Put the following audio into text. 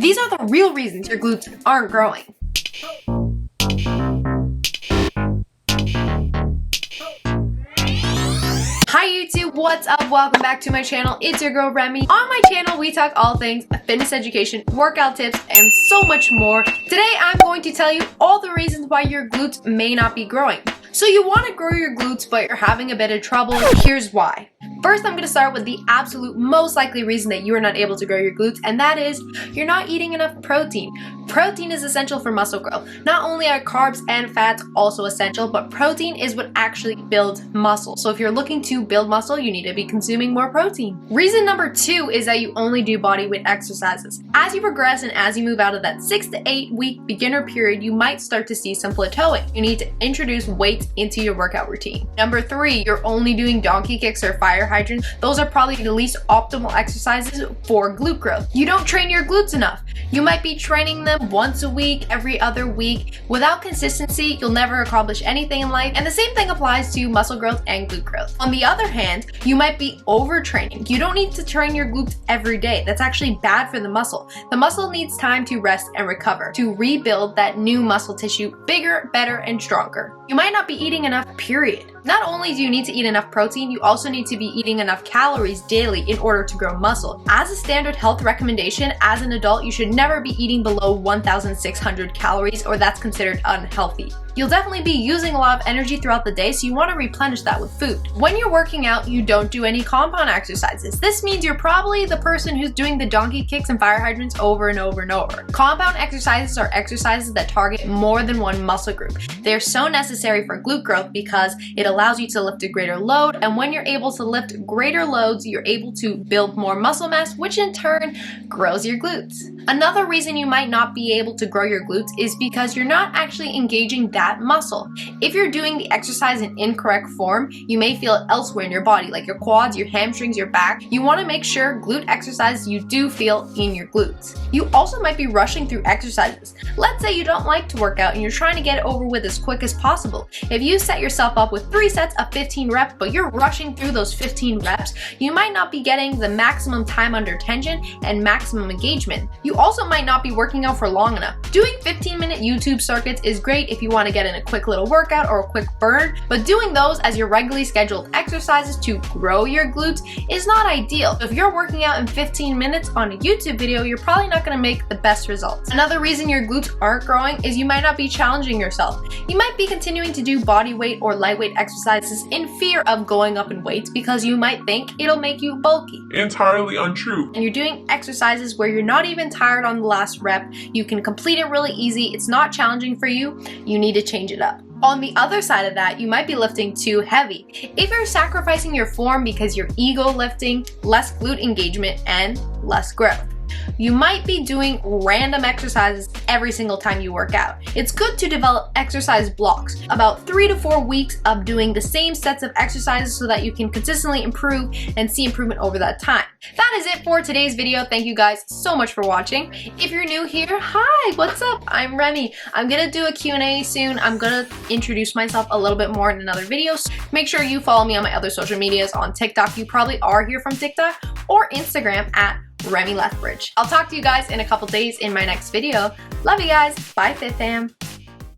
These are the real reasons your glutes aren't growing. Hi YouTube, what's up? Welcome back to my channel. It's your girl Remy. On my channel, we talk all things fitness education, workout tips, and so much more. Today, I'm going to tell you all the reasons why your glutes may not be growing. So you want to grow your glutes, but you're having a bit of trouble. Here's why. First, I'm going to start with the absolute most likely reason that you are not able to grow your glutes, and that is you're not eating enough protein. Protein is essential for muscle growth. Not only are carbs and fats also essential, but protein is what actually builds muscle. So if you're looking to build muscle, you need to be consuming more protein. Reason number 2 is that you only do body weight exercises. As you progress and as you move out of that 6 to 8 week beginner period, you might start to see some plateauing. You need to introduce weights into your workout routine. Number 3, you're only doing donkey kicks or fire hydrants. Those are probably the least optimal exercises for glute growth. You don't train your glutes enough. You might be training them once a week, every other week. Without consistency, you'll never accomplish anything in life, and the same thing applies to muscle growth and glute growth. On the other hand, you might be overtraining. You don't need to train your glutes every day. That's actually bad for the muscle. The muscle needs time to rest and recover, to rebuild that new muscle tissue bigger, better, and stronger. You might not be eating enough, period. Not only do you need to eat enough protein, you also need to be eating enough calories daily in order to grow muscle. As a standard health recommendation, as an adult, you should never be eating below 1,600 calories, or that's considered unhealthy. You'll definitely be using a lot of energy throughout the day, so you want to replenish that with food. When you're working out, you don't do any compound exercises. This means you're probably the person who's doing the donkey kicks and fire hydrants over and over and over. Compound exercises are exercises that target more than one muscle group. They're so necessary for glute growth because it allows you to lift a greater load, and when you're able to lift greater loads, you're able to build more muscle mass, which in turn grows your glutes. Another reason you might not be able to grow your glutes is because you're not actually engaging that muscle. If you're doing the exercise in incorrect form, you may feel it elsewhere in your body, like your quads, your hamstrings, your back. You want to make sure glute exercise you do feel in your glutes. You also might be rushing through exercises. Let's say you don't like to work out and you're trying to get it over with as quick as possible. If you set yourself up with 3 sets of 15 reps, but you're rushing through those 15 reps, you might not be getting the maximum time under tension and maximum engagement. You also might not be working out for long enough. Doing 15-minute YouTube circuits is great if you want to get in a quick little workout or a quick burn, but doing those as your regularly scheduled exercises to grow your glutes is not ideal. If you're working out in 15 minutes on a YouTube video, you're probably not going to make the best results. Another reason your glutes aren't growing is you might not be challenging yourself. You might be continuing to do body weight or lightweight exercises in fear of going up in weights because you might think it'll make you bulky. Entirely untrue. And you're doing exercises where you're not even tired on the last rep. You can complete it really easy. It's not challenging for you. You need to change it up. On the other side of that, you might be lifting too heavy. If you're sacrificing your form because you're ego lifting, less glute engagement, and less growth. You might be doing random exercises every single time you work out. It's good to develop exercise blocks, about 3 to 4 weeks of doing the same sets of exercises so that you can consistently improve and see improvement over that time. That is it for today's video. Thank you guys so much for watching. If you're new here, hi, what's up? I'm Remy. I'm gonna do a Q&A soon. I'm gonna introduce myself a little bit more in another video. So make sure you follow me on my other social medias. On TikTok, you probably are here from TikTok, or Instagram at Remy Lethbridge. I'll talk to you guys in a couple days in my next video. Love you guys. Bye, Fit Fam.